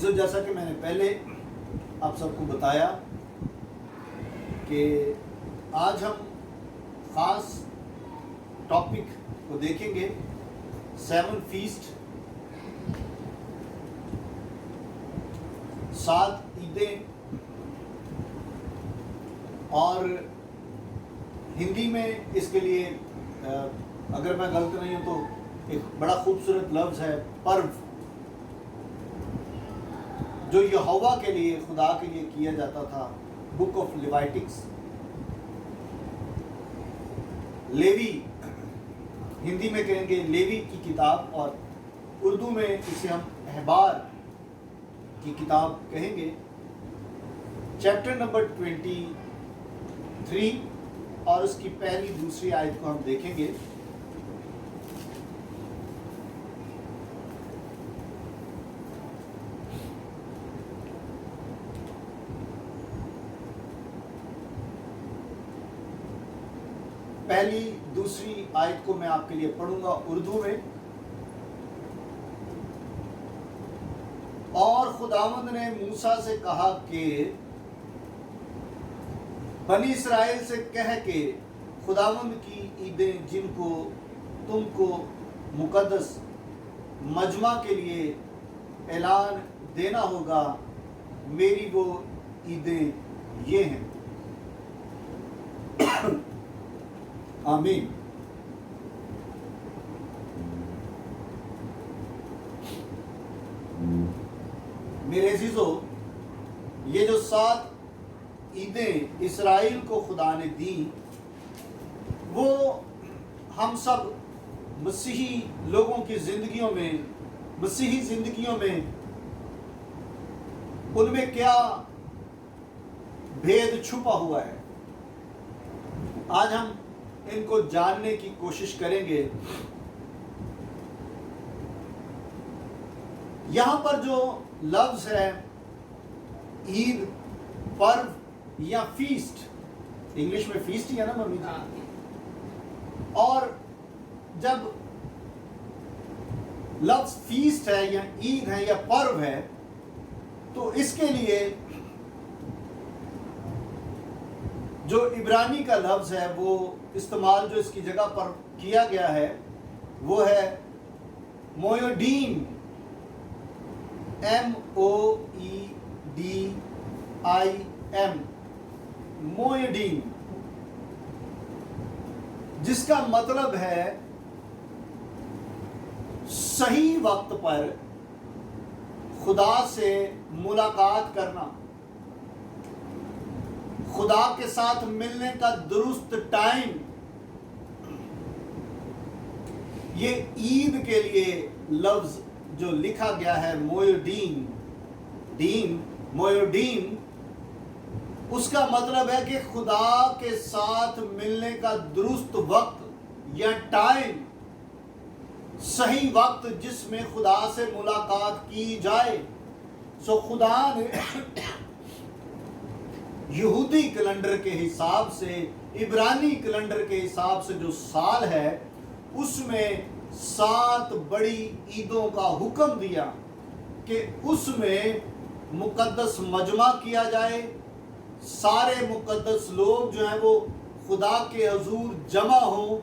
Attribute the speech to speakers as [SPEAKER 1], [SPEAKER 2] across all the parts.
[SPEAKER 1] عزیزو، جیسا کہ میں نے پہلے آپ سب کو بتایا کہ آج ہم خاص ٹاپک کو دیکھیں گے، 7 فیسٹ، 7 عیدیں، اور ہندی میں اس کے لیے اگر میں غلط نہیں ہوں تو ایک بڑا خوبصورت لفظ ہے پرو، جو یہوہ کے لیے، خدا کے لیے کیا جاتا تھا۔ بک آف لیوائٹکس، لیوی، ہندی میں کہیں گے لیوی کی کتاب، اور اردو میں اسے ہم احبار کی کتاب کہیں گے۔ چیپٹر نمبر 23 اور اس کی پہلی دوسری آیت کو ہم دیکھیں گے۔ پہلی دوسری آیت کو میں آپ کے لیے پڑھوں گا اردو میں۔ اور خداوند نے موسیٰ سے کہا کہ بنی اسرائیل سے کہہ کہ خداوند کی عیدیں جن کو تم کو مقدس مجمع کے لیے اعلان دینا ہوگا، میری وہ عیدیں یہ ہیں۔ آمین۔ میرے عزیزو، یہ جو 7 عیدیں اسرائیل کو خدا نے دی، وہ ہم سب مسیحی لوگوں کی زندگیوں میں، مسیحی زندگیوں میں ان میں کیا بھید چھپا ہوا ہے، آج ہم ان کو جاننے کی کوشش کریں گے۔ یہاں پر جو لفظ ہے عید، پرو یا فیسٹ، انگلش میں فیسٹ ہی ہے نا ممی جی، اور جب لفظ فیسٹ ہے یا عید ہے یا پرو ہے تو اس کے لیے جو عبرانی کا لفظ ہے وہ استعمال جو اس کی جگہ پر کیا گیا ہے وہ ہے مویڈیم، MOEDIM، مویڈیم، جس کا مطلب ہے صحیح وقت پر خدا سے ملاقات کرنا، خدا کے ساتھ ملنے کا درست ٹائم۔ یہ عید کے لیے لفظ جو لکھا گیا ہے مویڈیم، اس کا مطلب ہے کہ خدا کے ساتھ ملنے کا درست وقت یا ٹائم، صحیح وقت جس میں خدا سے ملاقات کی جائے۔ سو خدا نے یہودی کیلنڈر کے حساب سے، عبرانی کیلنڈر کے حساب سے جو سال ہے، اس میں 7 بڑی عیدوں کا حکم دیا کہ اس میں مقدس مجمع کیا جائے، سارے مقدس لوگ جو ہیں وہ خدا کے حضور جمع ہوں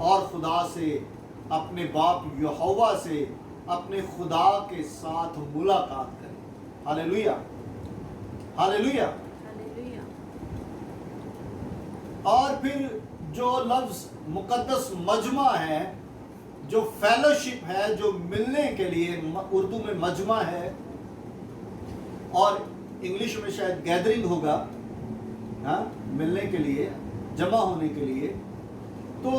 [SPEAKER 1] اور خدا سے، اپنے باپ یہوہ سے، اپنے خدا کے ساتھ ملاقات کریں۔ ہاللیلویہ، ہاللیلویہ۔ اور پھر جو لفظ مقدس مجمع ہے، جو فیلوشپ ہے، جو ملنے کے لیے، اردو میں مجمع ہے اور انگلش میں شاید گیدرنگ ہوگا، ملنے کے لیے، جمع ہونے کے لیے، تو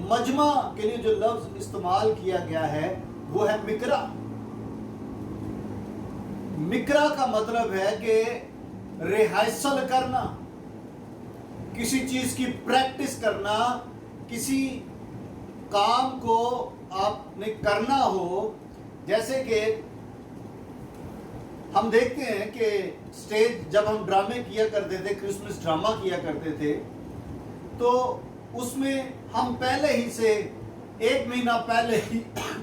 [SPEAKER 1] مجمع کے لیے جو لفظ استعمال کیا گیا ہے وہ ہے مکرا۔ مکرا کا مطلب ہے کہ ریہرسل کرنا، کسی چیز کی پریکٹس کرنا، کسی کام کو آپ نے کرنا ہو۔ جیسے کہ ہم دیکھتے ہیں کہ سٹیج جب ہم ڈرامے کیا کرتے تھے، کرسمس ڈرامہ کیا کرتے تھے، تو اس میں ہم پہلے ہی سے 1 مہینہ پہلے ہی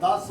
[SPEAKER 1] 10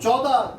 [SPEAKER 1] 14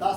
[SPEAKER 1] 10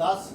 [SPEAKER 1] 10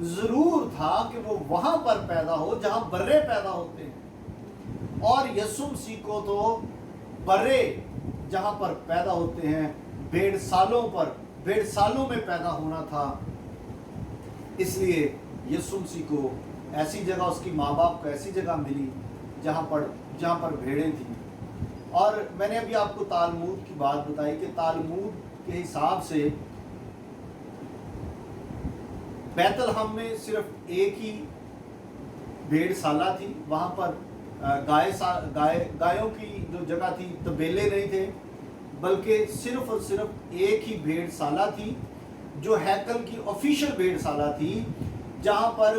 [SPEAKER 1] ضرور تھا کہ وہ وہاں پر پیدا ہو جہاں برے پیدا ہوتے ہیں، اور یسوع مسیح کو تو برے جہاں پر پیدا ہوتے ہیں بھیڑ سالوں میں پیدا ہونا تھا۔ اس لیے یسوع مسیح کو ایسی جگہ، اس کی ماں باپ کو ایسی جگہ ملی جہاں پر بھیڑیں تھیں۔ اور میں نے ابھی آپ کو تالمود کی بات بتائی کہ تالمود کے حساب سے بیت الحم میں صرف ایک ہی بھیڑ سالہ تھی، وہاں پر گایوں کی جو جگہ تھی، تبیلے نہیں تھے، بلکہ صرف اور صرف ایک ہی بھیڑ سالہ تھی جو ہیکل کی آفیشیل بھیڑ سالہ تھی، جہاں پر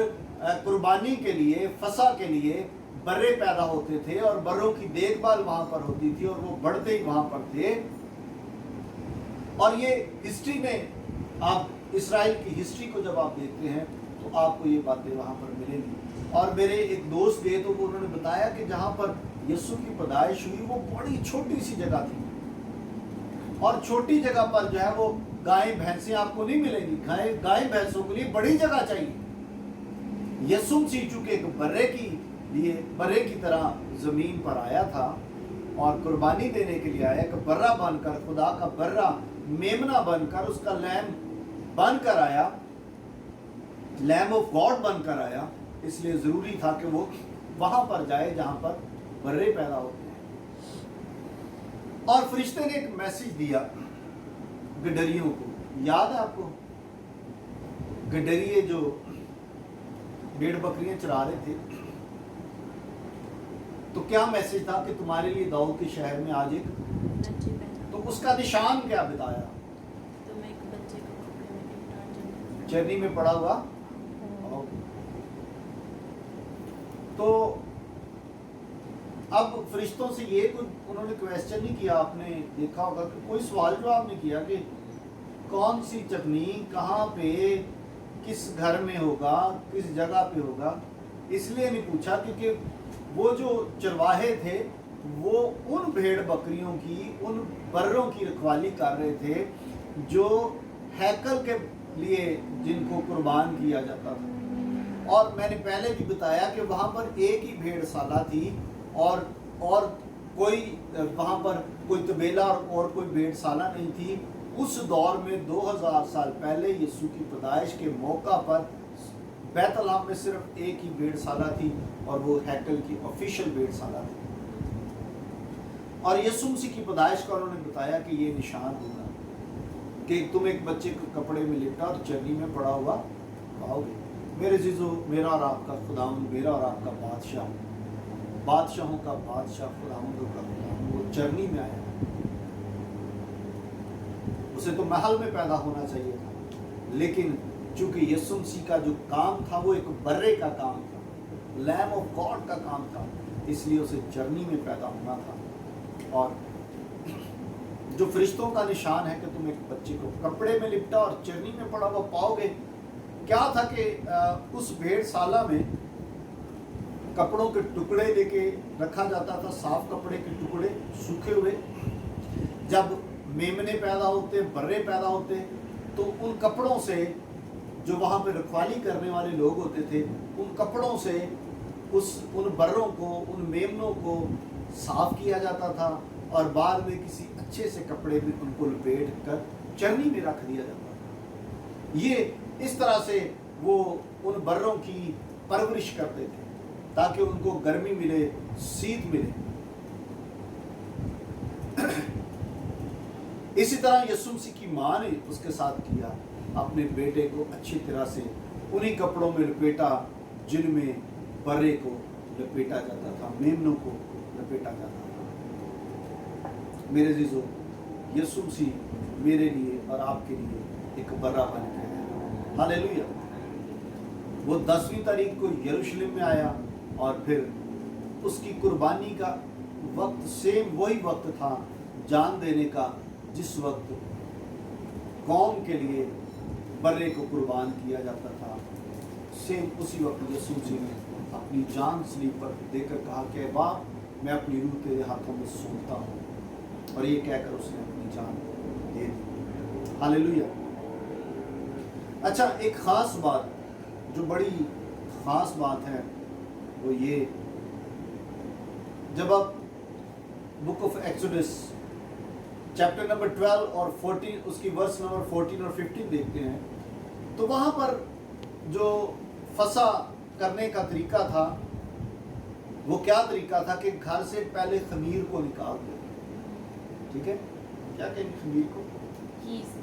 [SPEAKER 1] قربانی کے لیے، فصح کے لیے برے پیدا ہوتے تھے اور بروں کی دیکھ بھال وہاں پر ہوتی تھی اور وہ بڑھتے ہی وہاں پر تھے۔ اور یہ ہسٹری میں آپ اسرائیل کی ہسٹری کو جب آپ دیکھتے ہیں تو آپ کو یہ باتیں وہاں پر ملیں گی۔ اور میرے ایک دوست گئے تو انہوں نے بتایا کہ جہاں پر یسوع کی پیدائش ہوئی وہ بڑی چھوٹی سی جگہ تھی، اور چھوٹی جگہ پر جو ہے وہ گائیں بھینسیں آپ کو نہیں ملیں گی۔ گائیں بھینسوں کے لیے بڑی جگہ چاہیے۔ یسوع مسیح چونکہ ایک برے کی طرح زمین پر آیا تھا اور قربانی دینے کے لیے آیا، ایک برہ بن کر، خدا کا برہ میمنہ بن کر، اس کا لیم بن کر آیا، لیم آف گاڈ بن کر آیا، اس لیے ضروری تھا کہ وہ وہاں پر جائے جہاں پر برے پیدا ہوتے ہیں۔ اور فرشتے نے ایک میسج دیا گڈریوں کو، یاد ہے آپ کو؟ گڈریے جو بھیڑ بکریاں چرا رہے تھے، تو کیا میسج تھا کہ تمہارے لیے داؤد کے شہر میں آج ایک، تو اس کا نشان کیا بتایا؟ چرنی میں پڑا ہوا۔ تو اب فرشتوں سے یہ انہوں نے کویسچن نہیں کیا، آپ نے دیکھا ہوگا کہ کوئی سوال جواب نہیں کیا کہ کون سی چٹنی کہاں پہ کس گھر میں ہوگا، کس جگہ پہ ہوگا، اس لیے نہیں پوچھا کیونکہ وہ جو چرواہے تھے وہ ان بھیڑ بکریوں کی، ان بروں کی رکھوالی کر رہے تھے جو ہیکل کے لیے جن کو قربان کیا جاتا تھا۔ اور میں نے پہلے بھی بتایا کہ وہاں پر ایک ہی بھیڑ سالہ تھی اور کوئی وہاں پر کوئی طبیلہ اور کوئی بھیڑ سالہ نہیں تھی۔ اس دور میں 2000 سال پہلے یسوع کی پیدائش کے موقع پر بیت الحم میں صرف ایک ہی بھیڑ سالہ تھی اور وہ ہیکل کی آفیشیل بھیڑ سالہ تھی۔ اور یسوع مسیح کی پیدائش کا انہوں نے بتایا کہ یہ نشان ہوگا کہ تم ایک بچے کو کپڑے میں لپٹا اور چرنی میں پڑا ہوا پاؤ گے۔ میرے عزیزو، میرا اور آپ کا خداوند، میرا اور آپ کا بادشاہ، بادشاہوں کا بادشاہ، خداوندوں کا خداوند، وہ چرنی میں آیا۔ اسے تو محل میں پیدا ہونا چاہیے تھا، لیکن چونکہ یسوع مسیح کا جو کام تھا وہ ایک برے کا کام تھا، لیم آف گاڈ کا کام تھا، اس لیے اسے چرنی میں پیدا ہونا تھا۔ اور جو فرشتوں کا نشان ہے کہ تم ایک بچے کو کپڑے میں لپٹا اور چرنی میں پڑا ہوا پاؤ گے، کیا تھا کہ اس بھیڑ سالہ میں کپڑوں کے ٹکڑے لے کے رکھا جاتا تھا، صاف کپڑے کے ٹکڑے سوکھے ہوئے۔ جب میمنے پیدا ہوتے، برے پیدا ہوتے، تو ان کپڑوں سے جو وہاں پہ رکھوالی کرنے والے لوگ ہوتے تھے، ان کپڑوں سے ان بروں کو، ان میمنوں کو صاف کیا جاتا تھا اور بعد میں کسی اچھے سے کپڑے میں ان کو لپیٹ کر چرنی میں رکھ دیا جاتا تھا۔ یہ اس طرح سے وہ ان بروں کی پرورش کرتے تھے تاکہ ان کو گرمی ملے، سیت ملے۔ اسی طرح یسوع مسیح کی ماں نے اس کے ساتھ کیا، اپنے بیٹے کو اچھی طرح سے انہی کپڑوں میں لپیٹا جن میں برے کو لپیٹا جاتا تھا، میمنوں کو لپیٹا جاتا تھا۔ میرے عزیزو، یسوع مسیح میرے لیے اور آپ کے لیے ایک برہ بن کے آیا۔ ہاللیلویہ۔ وہ 10ویں تاریخ کو یروشلم میں آیا اور پھر اس کی قربانی کا وقت سیم وہی وقت تھا جان دینے کا جس وقت قوم کے لیے برے کو قربان کیا جاتا تھا۔ سیم اسی وقت یسوع مسیح نے اپنی جان صلیب پر دے کر کہا کہ باپ، میں اپنی روح تیرے ہاتھوں میں سونپتا ہوں، اور یہ کہہ کر اس نے اپنی جان دے دی۔ ہاللیلویہ۔ اچھا، ایک خاص بات جو بڑی خاص بات ہے وہ یہ، جب آپ book of Exodus chapter number 12 اور 14 اس کی ورس نمبر 14 اور 15 دیکھتے ہیں تو وہاں پر جو فسا کرنے کا طریقہ تھا وہ کیا طریقہ تھا کہ گھر سے پہلے خمیر کو نکال دو. ٹھیک ہے، کیا کہیں گے خمیر کو؟ ایسٹ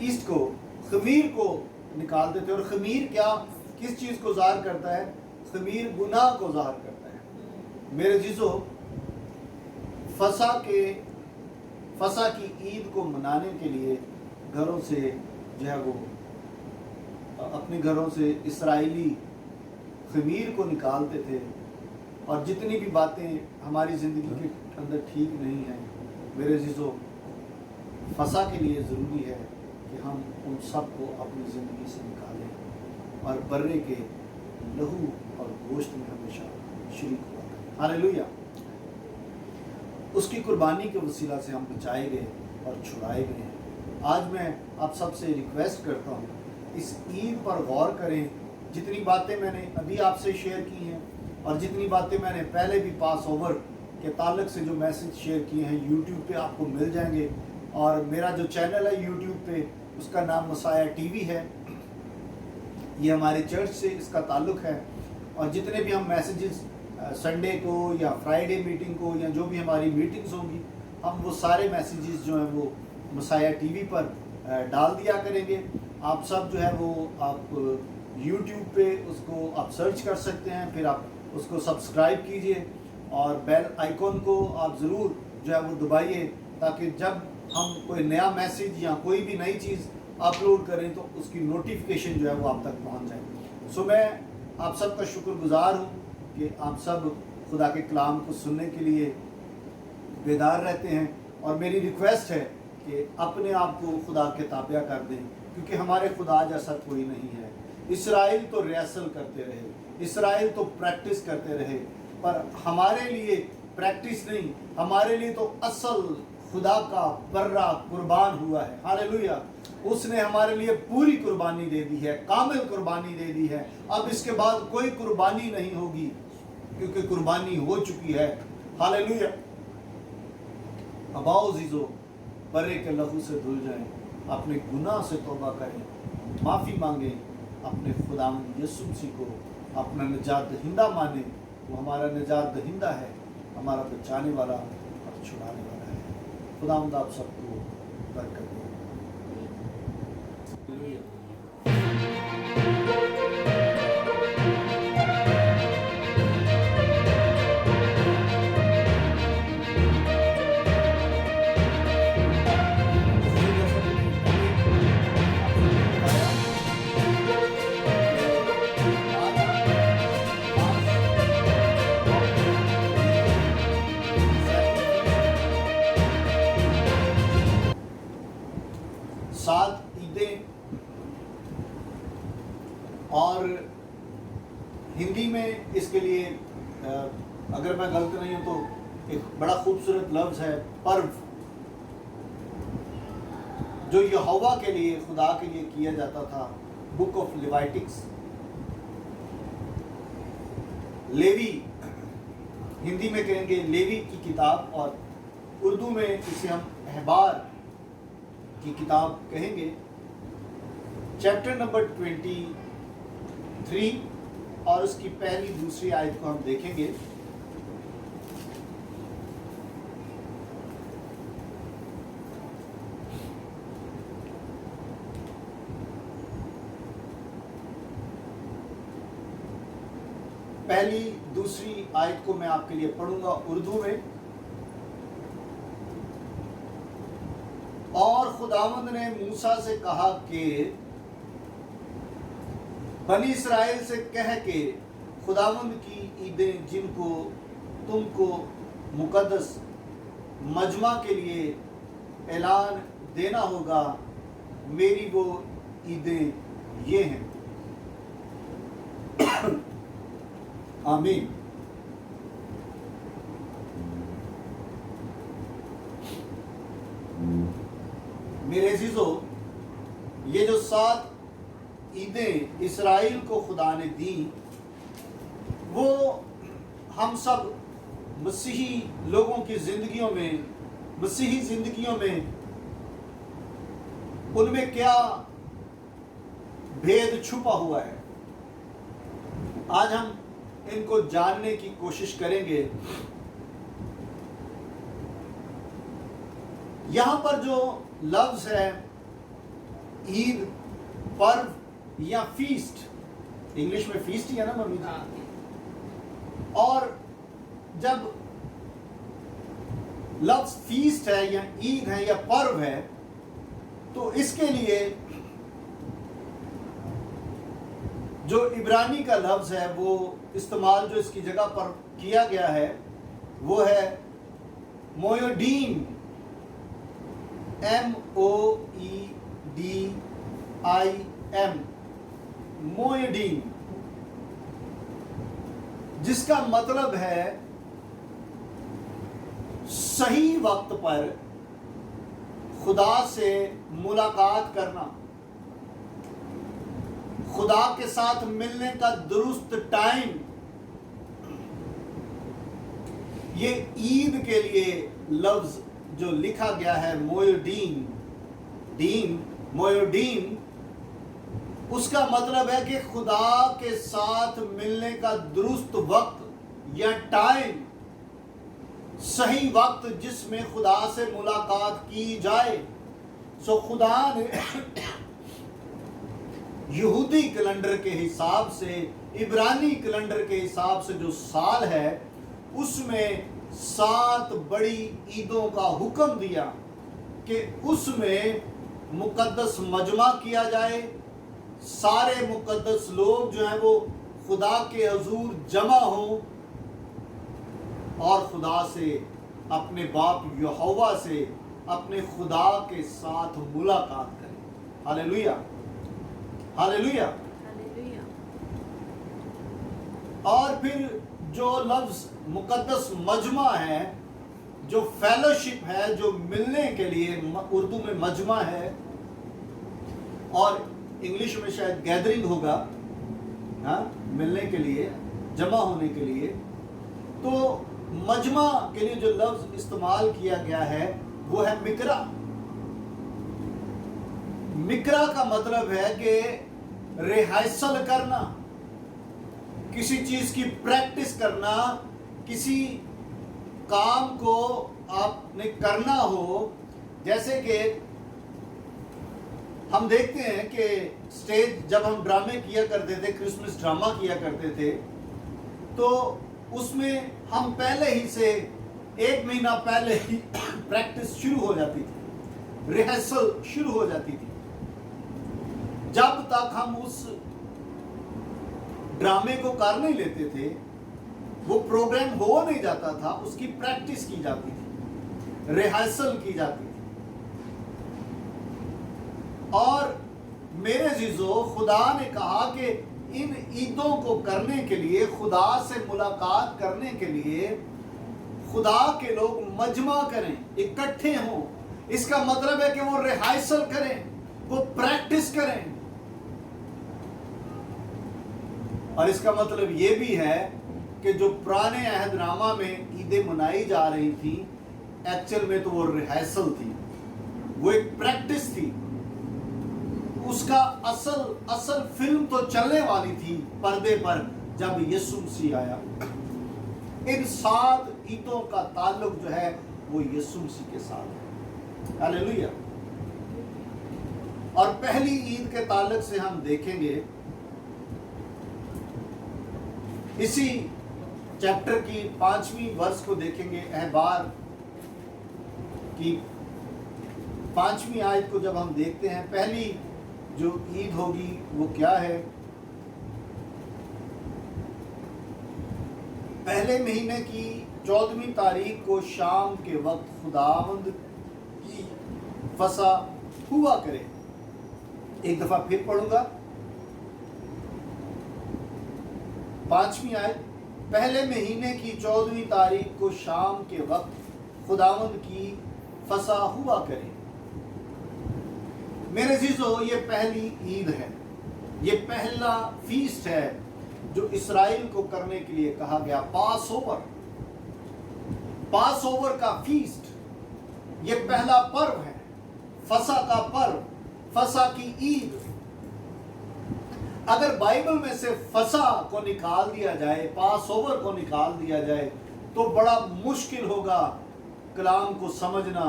[SPEAKER 1] ایسٹ کو، خمیر کو نکال دیتے. اور خمیر کیا کس چیز کو ظاہر کرتا ہے؟ خمیر گناہ کو ظاہر کرتا ہے. میرے عزیزو، فسا کی عید کو منانے کے لیے گھروں سے جو ہے وہ اپنے گھروں سے اسرائیلی خمیر کو نکالتے تھے. اور جتنی بھی باتیں ہماری زندگی کے اندر ٹھیک نہیں ہیں میرے عزیزو، فسا کے لیے ضروری ہے کہ ہم ان سب کو اپنی زندگی سے نکالیں اور برے کے لہو اور گوشت میں ہمیشہ شریک ہوا کریں. ہاللیلویہ. اس کی قربانی کے وسیلہ سے ہم بچائے گئے اور چھڑائے گئے ہیں. آج میں آپ سب سے ریکویسٹ کرتا ہوں اس عید پر غور کریں. جتنی باتیں میں نے ابھی آپ سے شیئر کی ہیں اور جتنی باتیں میں نے پہلے بھی پاس اوور کے تعلق سے جو میسج شیئر کیے ہیں یوٹیوب پہ آپ کو مل جائیں گے. اور میرا جو چینل ہے یوٹیوب پہ اس کا نام مسایہ ٹی وی ہے. یہ ہمارے چرچ سے اس کا تعلق ہے. اور جتنے بھی ہم میسیجز سنڈے کو یا فرائیڈے میٹنگ کو یا جو بھی ہماری میٹنگز ہوں گی، ہم وہ سارے میسیجز جو ہیں وہ مسایہ ٹی وی پر ڈال دیا کریں گے. آپ سب جو ہے وہ آپ یوٹیوب پہ اس کو آپ سرچ کر سکتے ہیں، پھر آپ اس کو سبسکرائب کیجئے اور بیل آئیکن کو آپ ضرور جو ہے وہ دبائیے تاکہ جب ہم کوئی نیا میسیج یا کوئی بھی نئی چیز اپلوڈ کریں تو اس کی نوٹیفیکیشن جو ہے وہ آپ تک پہنچ جائے. سو میں آپ سب کا شکر گزار ہوں کہ آپ سب خدا کے کلام کو سننے کے لیے بیدار رہتے ہیں. اور میری ریکویسٹ ہے کہ اپنے آپ کو خدا کے تابع کر دیں، کیونکہ ہمارے خدا جیسا کوئی نہیں ہے. اسرائیل تو ریہرسل کرتے رہے، اسرائیل تو پریکٹس کرتے رہے، پر ہمارے لیے پریکٹس نہیں، ہمارے لیے تو اصل خدا کا برہ قربان ہوا ہے. ہاللیلویہ. اس نے ہمارے لیے پوری قربانی دے دی ہے، کامل قربانی دے دی ہے. اب اس کے بعد کوئی قربانی نہیں ہوگی کیونکہ قربانی ہو چکی ہے. ہاللیلویہ. اب آؤ عزیزو، برے کے لہو سے دھل جائیں، اپنے گناہ سے توبہ کریں، معافی مانگیں، اپنے خداوند یسوع مسیح کو اپنا نجات دہندہ مانیں. وہ ہمارا نجات دہندہ ہے، ہمارا بچانے والا اور چھڑانے والا ہے. خداوند آپ سب کو برکت دے. اور ہندی میں اس کے لیے اگر میں غلط نہیں ہوں تو ایک بڑا خوبصورت لفظ ہے پرو، جو یہوہ کے لیے، خدا کے لیے کیا جاتا تھا. بک آف لیوائٹکس، لیوی ہندی میں کہیں گے لیوی کی کتاب، اور اردو میں اسے ہم احبار کی کتاب کہیں گے. چیپٹر نمبر 23 اور اس کی پہلی دوسری آیت کو ہم دیکھیں گے. پہلی دوسری آیت کو میں آپ کے لیے پڑھوں گا اردو میں. اور خداوند نے موسیٰ سے کہا کہ بنی اسرائیل سے کہہ کہ خداوند کی عیدیں جن کو تم کو مقدس مجمع کے لیے اعلان دینا ہوگا، میری وہ عیدیں یہ ہیں. آمین. عیدیں اسرائیل کو خدا نے دی، وہ ہم سب مسیحی لوگوں کی زندگیوں میں، مسیحی زندگیوں میں ان میں کیا بھید چھپا ہوا ہے، آج ہم ان کو جاننے کی کوشش کریں گے۔ یہاں پر جو لفظ ہے عید، پرو یا فیسٹ، انگلش میں فیسٹ ہی ہے نا ممی جی، اور جب لفظ فیسٹ ہے یا عید ہے یا پرو ہے تو اس کے لیے جو عبرانی کا لفظ ہے وہ استعمال جو اس کی جگہ پر کیا گیا ہے وہ ہے مویڈیم، MOEDIM، مویڈیم، جس کا مطلب ہے صحیح وقت پر خدا سے ملاقات کرنا، خدا کے ساتھ ملنے کا درست ٹائم۔ یہ عید کے لیے لفظ جو لکھا گیا ہے مویڈیم، مویڈیم، اس کا مطلب ہے کہ خدا کے ساتھ ملنے کا درست وقت یا ٹائم، صحیح وقت جس میں خدا سے ملاقات کی جائے۔ سو خدا نے یہودی کیلنڈر کے حساب سے، عبرانی کیلنڈر کے حساب سے جو سال ہے اس میں 7 بڑی عیدوں کا حکم دیا کہ اس میں مقدس مجمع کیا جائے، سارے مقدس لوگ جو ہیں وہ خدا کے حضور جمع ہوں اور خدا سے، اپنے باپ یہوہ سے، اپنے خدا کے ساتھ ملاقات کریں۔ ہاللیلویہ، ہاللیلویہ۔ اور پھر جو لفظ مقدس مجمع ہے، جو فیلوشپ ہے، جو ملنے کے لیے اردو میں مجمع ہے اور انگلش میں شاید گیدرنگ ہوگا، ہاں، ملنے کے لیے، جمع ہونے کے لیے، تو مجمع کے لیے جو لفظ استعمال کیا گیا ہے وہ ہے مکرا۔ مکرا کا مطلب ہے کہ ریہرسل کرنا، کسی چیز کی پریکٹس کرنا، کسی کام کو آپ نے کرنا ہو۔ جیسے کہ ہم دیکھتے ہیں کہ اسٹیج جب ہم ڈرامے کیا کرتے تھے، کرسمس ڈرامہ کیا کرتے تھے، تو اس میں ہم پہلے ہی سے 1 مہینہ پہلے ہی پریکٹس شروع ہو جاتی تھی، ریہرسل شروع ہو جاتی تھی۔ جب تک ہم اس ڈرامے کو کر نہیں لیتے تھے، وہ پروگرام ہو نہیں جاتا تھا، اس کی پریکٹس کی جاتی تھی، ریہرسل کی جاتی تھی۔ اور میرے عزیزو، خدا نے کہا کہ ان عیدوں کو کرنے کے لیے، خدا سے ملاقات کرنے کے لیے خدا کے لوگ مجمع کریں، اکٹھے ہوں۔ اس کا مطلب ہے کہ وہ ریہرسل کریں، وہ پریکٹس کریں۔ اور اس کا مطلب یہ بھی ہے کہ جو پرانے عہد نامہ میں عیدیں منائی جا رہی تھی، ایکچول میں تو وہ ریہرسل تھی، وہ ایک پریکٹس تھی۔ اس کا اصل فلم تو چلنے والی تھی پردے پر جب یسوع مسیح آیا۔ ان 7 عیدوں کا تعلق جو ہے وہ یسوع مسیح کے ساتھ ہے۔ ہاللیلویہ۔ اور پہلی عید کے تعلق سے ہم دیکھیں گے، اسی چیپٹر کی 5ویں ورس کو دیکھیں گے، احبار کی 5ویں آیت کو جب ہم دیکھتے ہیں، پہلی جو عید ہوگی وہ کیا ہے؟ پہلے مہینے کی 14ویں تاریخ کو شام کے وقت خداوند کی فصح ہوا کرے۔ ایک دفعہ پھر پڑھوں گا، 5ویں آیت، پہلے مہینے کی 14ویں تاریخ کو شام کے وقت خداوند کی فصح ہوا کرے۔ میرے عزیزو، یہ پہلی عید ہے۔ یہ پہلا فیسٹ ہے جو اسرائیل کو کرنے کے لیے کہا گیا، پاس اوور کا فیسٹ، یہ پہلا پرو ہے، فسح کا پرو، فسح کی عید۔ اگر بائبل میں سے فسح کو نکال دیا جائے، پاس اوور کو نکال دیا جائے، تو بڑا مشکل ہوگا کلام کو سمجھنا،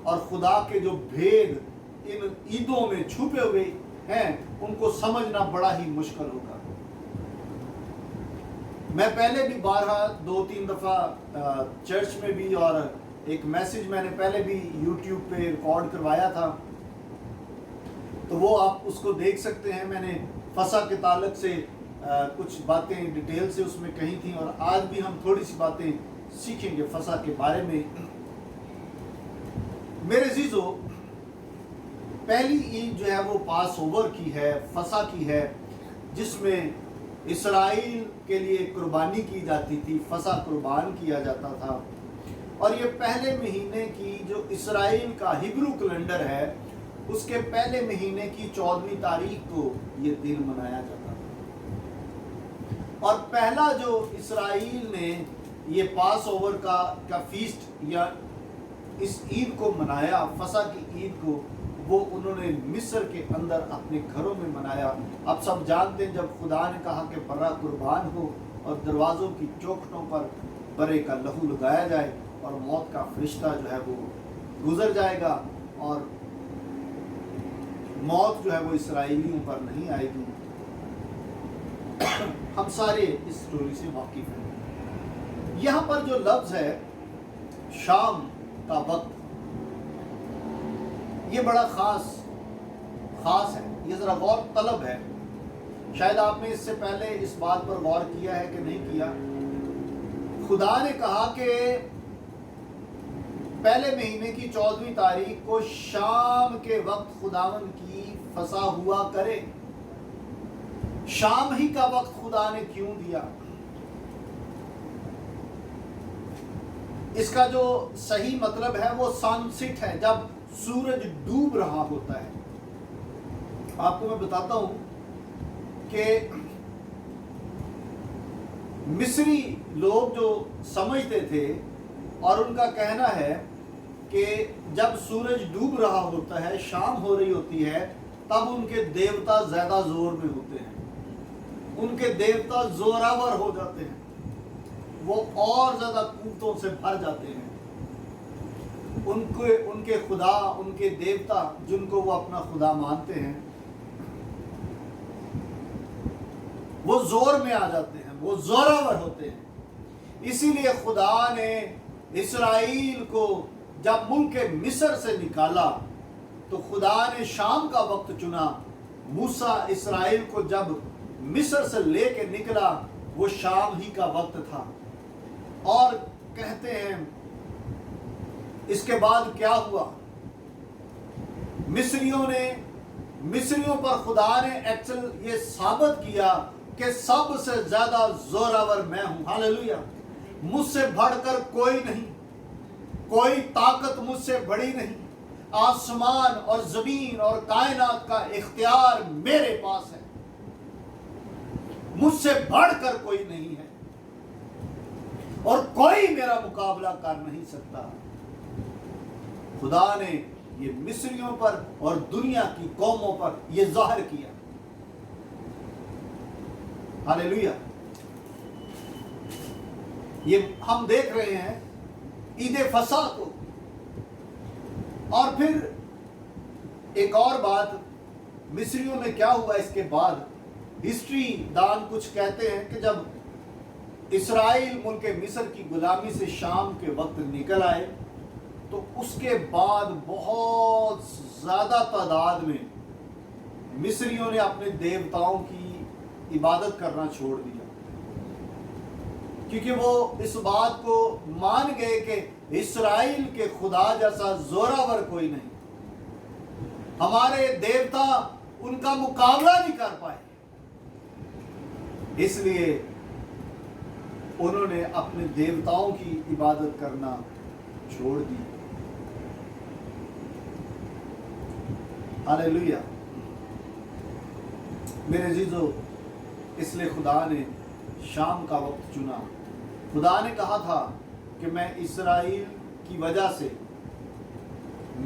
[SPEAKER 1] اور خدا کے جو بھید ان عیدوں میں چھپے ہوئے ہیں ان کو سمجھنا بڑا ہی مشکل ہوگا۔ میں پہلے بھی بارہا 2-3 دفعہ چرچ میں بھی، اور ایک میسج میں نے پہلے بھی یوٹیوب پہ ریکارڈ کروایا تھا، تو وہ آپ اس کو دیکھ سکتے ہیں۔ میں نے فسح کے تعلق سے کچھ باتیں ڈیٹیل سے اس میں کہی تھیں، اور آج بھی ہم تھوڑی سی باتیں سیکھیں گے فسح کے بارے میں۔ میرے عزیزو، پہلی عید جو ہے وہ پاس اوور کی ہے، فسح کی ہے، جس میں اسرائیل کے لیے قربانی کی جاتی تھی، فسح قربان کیا جاتا تھا، اور یہ پہلے مہینے کی جو اسرائیل کا ہبرو کیلنڈر ہے اس کے پہلے مہینے کی 14ویں تاریخ کو یہ دن منایا جاتا تھا۔ اور پہلا جو اسرائیل نے یہ پاس اوور کا فیسٹ یا اس عید کو منایا، فسح کی عید کو، وہ انہوں نے مصر کے اندر اپنے گھروں میں منایا۔ آپ سب جانتے ہیں جب خدا نے کہا کہ برا قربان ہو اور دروازوں کی چوکھٹوں پر برے کا لہو لگایا جائے، اور موت کا فرشتہ جو ہے وہ گزر جائے گا، اور موت جو ہے وہ اسرائیلیوں پر نہیں آئے گی۔ ہم سارے اس سٹوری سے واقف ہیں۔ یہاں پر جو لفظ ہے شام کا وقت، یہ بڑا خاص ہے، یہ ذرا غور طلب ہے۔ شاید آپ نے اس سے پہلے اس بات پر غور کیا ہے کہ نہیں کیا۔ خدا نے کہا کہ پہلے مہینے کی 14ویں تاریخ کو شام کے وقت خداوند کی فسح ہوا کرے۔ شام ہی کا وقت خدا نے کیوں دیا؟ اس کا جو صحیح مطلب ہے وہ سن سٹ ہے، جب سورج ڈوب رہا ہوتا ہے۔ آپ کو میں بتاتا ہوں کہ مصری لوگ جو سمجھتے تھے، اور ان کا کہنا ہے کہ جب سورج ڈوب رہا ہوتا ہے، شام ہو رہی ہوتی ہے، تب ان کے دیوتا زیادہ زور میں ہوتے ہیں، ان کے دیوتا زوراور ہو جاتے ہیں، وہ اور زیادہ قوتوں سے بھر جاتے ہیں۔ ان کے خدا، ان کے دیوتا جن کو وہ اپنا خدا مانتے ہیں، وہ زور میں آ جاتے ہیں، وہ زوراور ہوتے ہیں۔ اسی لیے خدا نے اسرائیل کو جب ملک مصر سے نکالا تو خدا نے شام کا وقت چنا۔ موسیٰ اسرائیل کو جب مصر سے لے کے نکلا وہ شام ہی کا وقت تھا۔ اور کہتے ہیں اس کے بعد کیا ہوا؟ مصریوں پر خدا نے یہ ثابت کیا کہ سب سے زیادہ زوراور میں ہوں۔ ہاللیلویہ! مجھ سے بڑھ کر کوئی نہیں، کوئی طاقت مجھ سے بڑی نہیں۔ آسمان اور زمین اور کائنات کا اختیار میرے پاس ہے، مجھ سے بڑھ کر کوئی نہیں ہے، اور کوئی میرا مقابلہ کر نہیں سکتا۔ خدا نے یہ مصریوں پر اور دنیا کی قوموں پر یہ ظاہر کیا۔ ہاللیلویہ! یہ ہم دیکھ رہے ہیں عید فسح کو۔ اور پھر ایک اور بات، مصریوں میں کیا ہوا اس کے بعد؟ ہسٹری دان کچھ کہتے ہیں کہ جب اسرائیل ملک مصر کی غلامی سے شام کے وقت نکل آئے تو اس کے بعد بہت زیادہ تعداد میں مصریوں نے اپنے دیوتاؤں کی عبادت کرنا چھوڑ دیا، کیونکہ وہ اس بات کو مان گئے کہ اسرائیل کے خدا جیسا زوراور کوئی نہیں، ہمارے دیوتا ان کا مقابلہ نہیں کر پائے۔ اس لیے انہوں نے اپنے دیوتاؤں کی عبادت کرنا چھوڑ دی۔ ہاللیلویہ! میرے عزیزو، اس لیے خدا نے شام کا وقت چنا۔ خدا نے کہا تھا کہ میں اسرائیل کی وجہ سے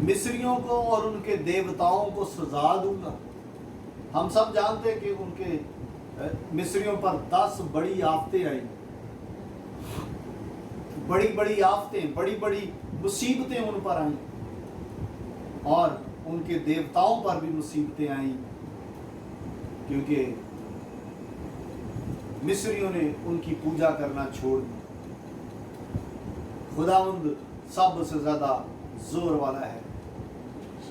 [SPEAKER 1] مصریوں کو اور ان کے دیوتاؤں کو سزا دوں گا۔ ہم سب جانتے ہیں کہ ان کے مصریوں پر 10 بڑی آفتیں آئیں، بڑی بڑی آفتیں، بڑی بڑی مصیبتیں ان پر آئیں، اور ان کے دیوتاؤں پر بھی مصیبتیں آئیں، کیونکہ مصریوں نے ان کی پوجا کرنا چھوڑ دی۔ خداوند سب سے زیادہ زور والا ہے،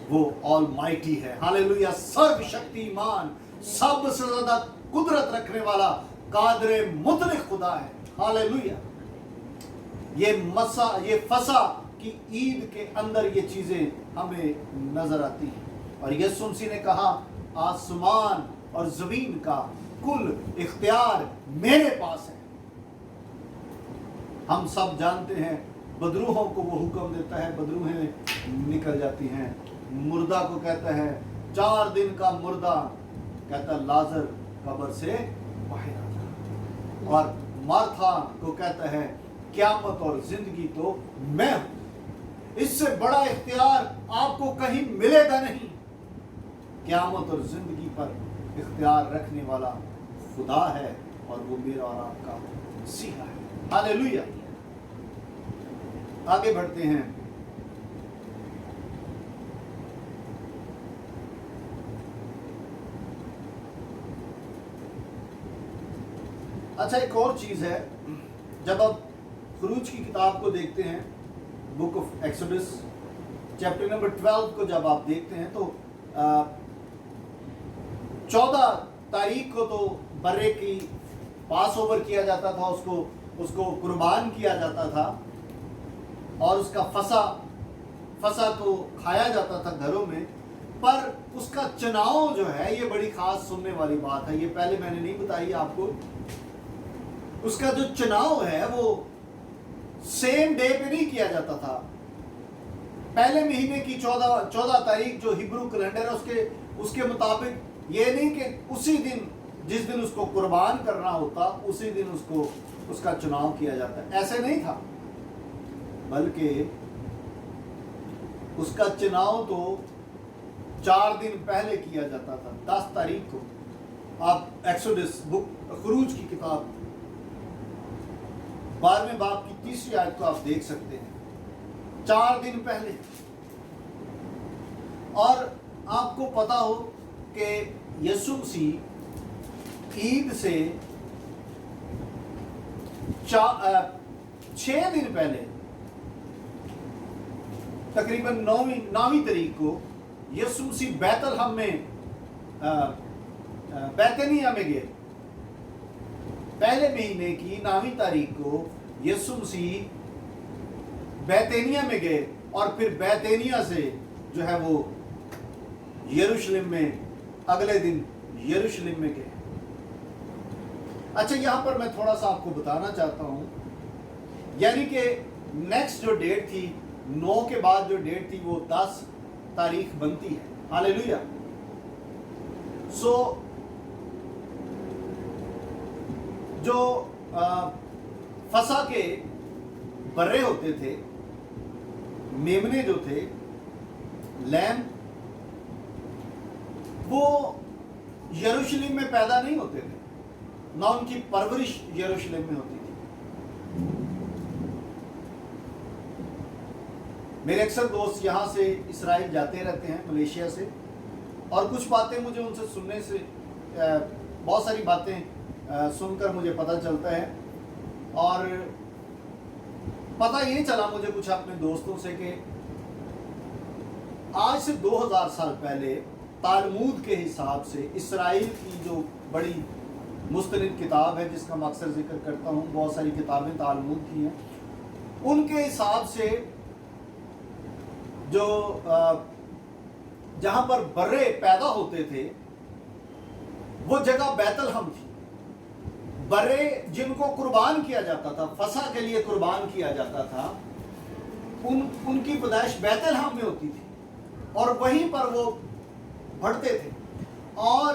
[SPEAKER 1] وہ آل مائٹی ہے، ہاللیلویہ، سرو شکتی مان، سب سے زیادہ قدرت رکھنے والا قادر مطلق خدا ہے، ہاللیلویہ۔ یہ فسح کی عید کے اندر یہ چیزیں ہمیں نظر آتی ہیں، اور یسوع مسیح نے کہا آسمان اور زمین کا کل اختیار میرے پاس ہے۔ ہم سب جانتے ہیں بدروحوں کو وہ حکم دیتا ہے، بدروحیں نکل جاتی ہیں، مردہ کو کہتا ہے 4 دن کا مردہ، کہتا ہے لازر قبر سے باہر آ جا، اور مارتھا کو کہتا ہے قیامت اور زندگی تو میں ہوں، اس سے بڑا اختیار آپ کو کہیں ملے گا نہیں۔ قیامت اور زندگی پر اختیار رکھنے والا خدا ہے، اور وہ میرا اور آپ کا مسیحا ہے، ہاللیلویہ۔ آگے بڑھتے ہیں۔ اچھا، ایک اور چیز ہے، جب آپ خروج کی کتاب کو دیکھتے ہیں، book of Exodus chapter number 12 کو جب آپ دیکھتے ہیں تو 14 تاریخ کو تو برے کی پاس اوور کیا جاتا تھا، اس کو قربان کیا جاتا تھا، اور اس کا فسا کو کھایا جاتا تھا گھروں میں، پر اس کا چناؤ جو ہے یہ بڑی خاص سننے والی بات ہے، یہ پہلے میں نے نہیں بتائی آپ کو۔ اس کا جو چناؤ ہے وہ سیم ڈے پہ نہیں کیا جاتا تھا، پہلے مہینے کی 14 تاریخ جو ہبرو کیلنڈر ہے اس کے مطابق، یہ نہیں کہ اسی دن جس دن اس کو قربان کرنا ہوتا اسی دن اس کا چناؤ کیا جاتا ہے، ایسے نہیں تھا، بلکہ اس کا چناؤ تو 4 دن پہلے کیا جاتا تھا۔ 10 تاریخ کو آپ ایکسوڈس بک خروج کی کتاب 12ویں باب کی 3 آیت کو آپ دیکھ سکتے ہیں، 4 دن پہلے۔ اور آپ کو پتا ہو کہ یسوع مسیح عید سے 6 دن پہلے، تقریباً 9ویں تاریخ کو یسوع مسیح بیت الحم میں بیتنیہ میں گئے۔ پہلے مہینے کی 9ویں تاریخ کو یسوع مسیح بیتنیہ میں گئے، اور پھر بیتنیہ سے جو ہے وہ یروشلم میں، اگلے دن یروشلم میں گئے۔ اچھا، یہاں پر میں تھوڑا سا آپ کو بتانا چاہتا ہوں، یعنی کہ نیکسٹ جو ڈیٹ تھی، 9 کے بعد جو ڈیٹ تھی وہ 10 تاریخ بنتی ہے، ہاللیلویہ۔ جو فسح کے برے ہوتے تھے، میمنے جو تھے، لیم، وہ یروشلم میں پیدا نہیں ہوتے تھے، نہ ان کی پرورش یروشلم میں ہوتی تھی۔ میرے اکثر دوست یہاں سے اسرائیل جاتے رہتے ہیں، ملیشیا سے، اور کچھ باتیں مجھے ان سے سننے سے، بہت ساری باتیں سن کر مجھے پتہ چلتا ہے، اور پتہ یہ چلا مجھے کچھ اپنے دوستوں سے کہ آج سے 2000 سال پہلے تالمود کے حساب سے اسرائیل کی جو بڑی مستند کتاب ہے، جس کا میں اکثر ذکر کرتا ہوں، بہت ساری کتابیں تالمود کی ہیں، ان کے حساب سے جو جہاں پر برے پیدا ہوتے تھے وہ جگہ بیت الحم تھی۔ برے جن کو قربان کیا جاتا تھا، فسح کے لیے قربان کیا جاتا تھا، ان کی پیدائش بیت الحم میں ہوتی تھی، اور وہیں پر وہ بڑھتے تھے، اور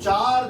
[SPEAKER 1] 4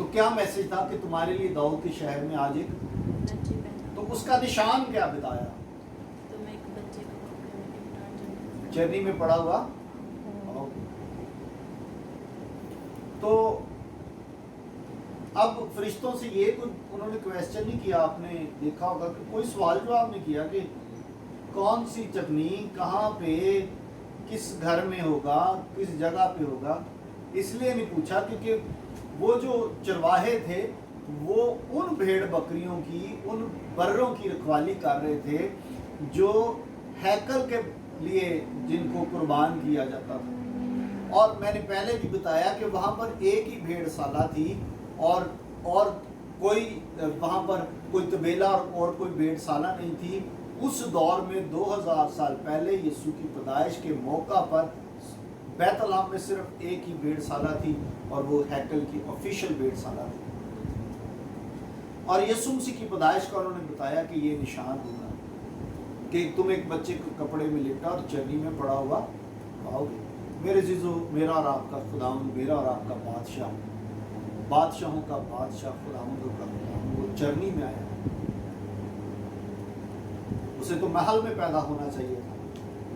[SPEAKER 1] تو کیا میسج تھا کہ تمہارے لیے داؤد کے شہر میں آج ایک،
[SPEAKER 2] بچے پیدا
[SPEAKER 1] تو اس کا نشان کیا بتایا؟
[SPEAKER 2] تم ایک بچے کو کپڑے میں لپٹا
[SPEAKER 1] چرنی میں پڑا ہوا. تو اب فرشتوں سے یہ کچھ انہوں نے کویسچن نہیں کیا. آپ نے دیکھا ہوگا کہ کوئی سوال جواب نہیں کیا کہ کون سی چٹنی کہاں پہ کس گھر میں ہوگا کس جگہ پہ ہوگا. اس لیے نہیں پوچھا کیونکہ وہ جو چرواہے تھے وہ ان بھیڑ بکریوں کی ان بروں کی رکھوالی کر رہے تھے جو ہیکل کے لیے جن کو قربان کیا جاتا تھا. اور میں نے پہلے بھی بتایا کہ وہاں پر ایک ہی بھیڑ سالہ تھی اور کوئی وہاں پر کوئی طبیلہ اور کوئی بھیڑ سالہ نہیں تھی. اس دور میں 2000 سال پہلے یسوع کی پیدائش کے موقع پر بیت الحم میں صرف ایک ہی بھیڑ سالہ تھی اور وہ ہیکل کی آفیشیل بھیڑ سالہ تھی. اور یسوع مسیح کی پیدائش کا انہوں نے بتایا کہ یہ نشان ہوگا کہ تم ایک بچے کو کپڑے میں لپٹا اور چرنی میں پڑا ہوا پاؤ گے. میرے عزیزو، میرا اور آپ کا خداوند، میرا اور آپ کا بادشاہ، بادشاہوں کا بادشاہ، خداوندوں کا خداوند، وہ چرنی میں آیا. اسے تو محل میں پیدا ہونا چاہیے تھا،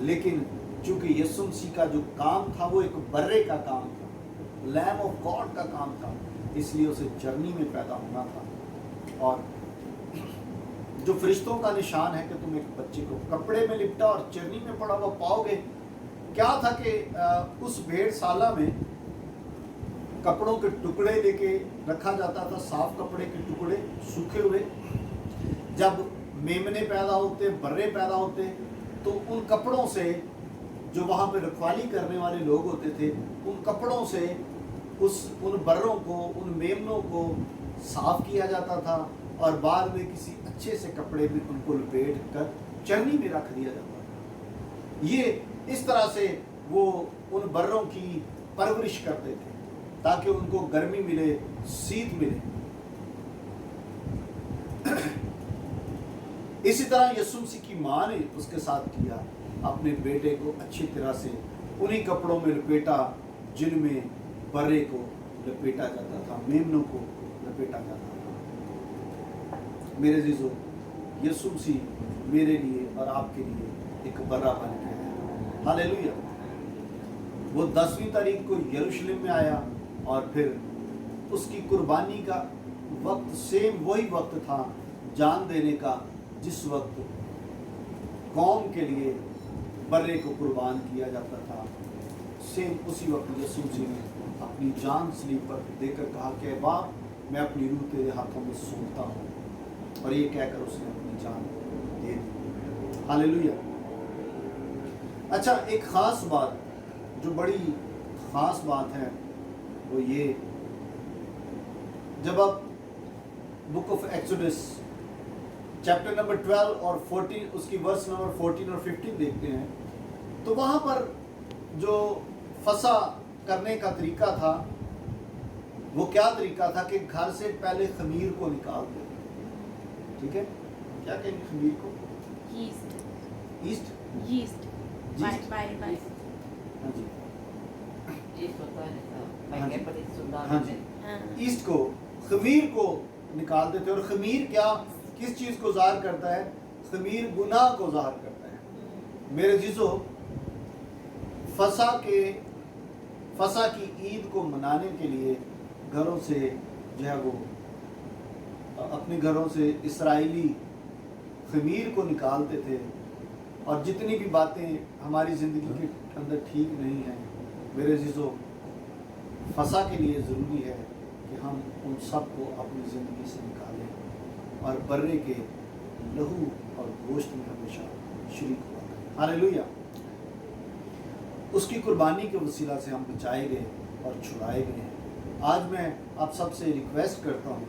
[SPEAKER 1] لیکن چونکہ یسوع مسیح کا جو کام تھا وہ ایک برے کا کام تھا، لیم آف گاڈ کا کام تھا، اس لیے اسے چرنی میں پیدا ہونا تھا. اور جو فرشتوں کا نشان ہے کہ تم ایک بچے کو کپڑے میں لپٹا اور چرنی میں پڑا ہوا پاؤ گے، کیا تھا کہ اس بھیڑ سالہ میں کپڑوں کے ٹکڑے لے کے رکھا جاتا تھا، صاف کپڑے کے ٹکڑے سوکھے ہوئے. جب میمنے پیدا ہوتے، برے پیدا ہوتے، تو ان کپڑوں سے جو وہاں پہ رکھوالی کرنے والے لوگ ہوتے تھے، ان کپڑوں سے ان بروں کو، ان میمنوں کو صاف کیا جاتا تھا اور بعد میں کسی اچھے سے کپڑے میں ان کو لپیٹ کر چرنی میں رکھ دیا جاتا تھا. یہ اس طرح سے وہ ان بروں کی پرورش کرتے تھے تاکہ ان کو گرمی ملے، سیت ملے. اسی طرح یسوع مسیح کی ماں نے اس کے ساتھ کیا، اپنے بیٹے کو اچھی طرح سے انہی کپڑوں میں لپیٹا جن میں برے کو لپیٹا جاتا تھا، میمنوں کو لپیٹا جاتا تھا. میرے عزیزو، یسوع مسیح میرے لیے اور آپ کے لیے ایک برا بن کے آیا. ہاللیلویہ. وہ 10ویں تاریخ کو یروشلم میں آیا اور پھر اس کی قربانی کا وقت سیم وہی وقت تھا جان دینے کا جس وقت قوم کے لیے برے کو قربان کیا جاتا تھا. سیم اسی وقت یسوع مسیح نے اپنی جان صلیب پر دے کر کہا کہ باپ میں اپنی روح تیرے ہاتھوں میں سونپتا ہوں، اور یہ کہہ کر اس نے اپنی جان دے دی. ہاللیلویہ. اچھا، ایک خاص بات جو بڑی خاص بات ہے وہ یہ، جب آپ book of Exodus chapter number 12 اور 14 اس کی ورس نمبر 14 اور 15 دیکھتے ہیں تو وہاں پر جو فسا کرنے کا طریقہ تھا وہ کیا طریقہ تھا کہ گھر سے پہلے خمیر کو نکال دے. ٹھیک ہے، کیا کہیں گے خمیر کو؟ ایسٹ. ہاں جی، ایسٹ کو، خمیر کو نکال دیتے. اور خمیر کیا، کس چیز کو ظاہر کرتا ہے؟ خمیر گناہ کو ظاہر کرتا ہے. میرے عزیزو، فسح کی عید کو منانے کے لیے گھروں سے جو ہے وہ اپنے گھروں سے اسرائیلی خمیر کو نکالتے تھے. اور جتنی بھی باتیں ہماری زندگی کے اندر ٹھیک نہیں ہیں، میرے عزیزو، فسح کے لیے ضروری ہے کہ ہم ان سب کو اپنی زندگی سے نکالیں اور برے کے لہو اور گوشت میں ہمیشہ شریک ہوا کریں. ہاللیلویہ. اس کی قربانی کے وسیلہ سے ہم بچائے گئے اور چھڑائے گئے ہیں. آج میں آپ سب سے ریکویسٹ کرتا ہوں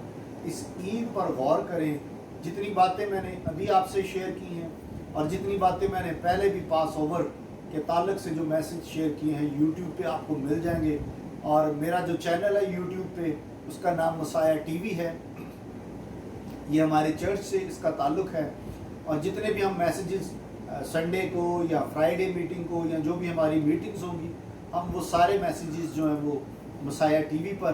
[SPEAKER 1] اس عید پر غور کریں. جتنی باتیں میں نے ابھی آپ سے شیئر کی ہیں اور جتنی باتیں میں نے پہلے بھی پاس اوور کے تعلق سے جو میسج شیئر کیے ہیں یوٹیوب پہ آپ کو مل جائیں گے. اور میرا جو چینل ہے یوٹیوب پہ اس کا نام مسایہ ٹی وی ہے. یہ ہمارے چرچ سے اس کا تعلق ہے. اور جتنے بھی ہم میسیجز سنڈے کو یا فرائیڈے میٹنگ کو یا جو بھی ہماری میٹنگز ہوں گی، ہم وہ سارے میسیجز جو ہیں وہ مسایہ ٹی وی پر